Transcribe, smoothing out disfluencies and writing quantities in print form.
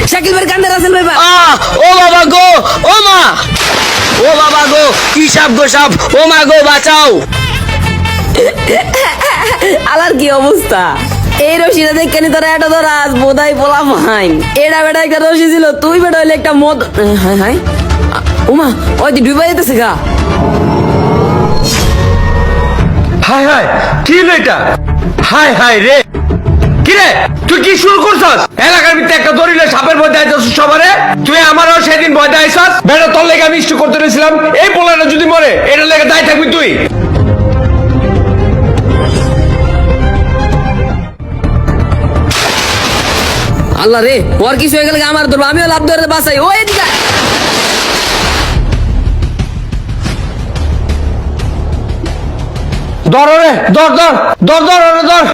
শাকিল ভাই কান্দে রাসেল ভাই ও বাবা গো, ও মা, ও বাবা গো, কি সাপ গো সাপ, ও মা গো বাঁচাও। আলার কি অবস্থা? এই রশিটা দেখে নি তোরা এটা ধরাস বোধাই পোলা ফাইন। এটা বেটা একটা রশি ছিল, তুই বেটা হইলে একটা মদ। হাই হাই উমা, ওই তুই ডুবে যেতেছে গা। হাই হাই, কি হলো এটা? হাই হাই রে, কি রে তুই কি শুরু করছস? এলাকার ভিতরে একটা দড়িলে সাপের ভয় দেখাইছস সবারে। তুই আমারও সেদিন ভয় দেখাইছস। বেটা তোর লেগে আমি ইষ্ট করতে রয়েছিলাম, এই পোলাটা যদি মরে এটার লেগে দায় থাকবি তুই। আল্লাহ রে, ওর কিছু হয়ে গেলে আমার ধরবো, আমিও লাভ ধরে বাঁচাই। ও এদিকে ধর রে, ধর ধর ধর ধর ধর ধর।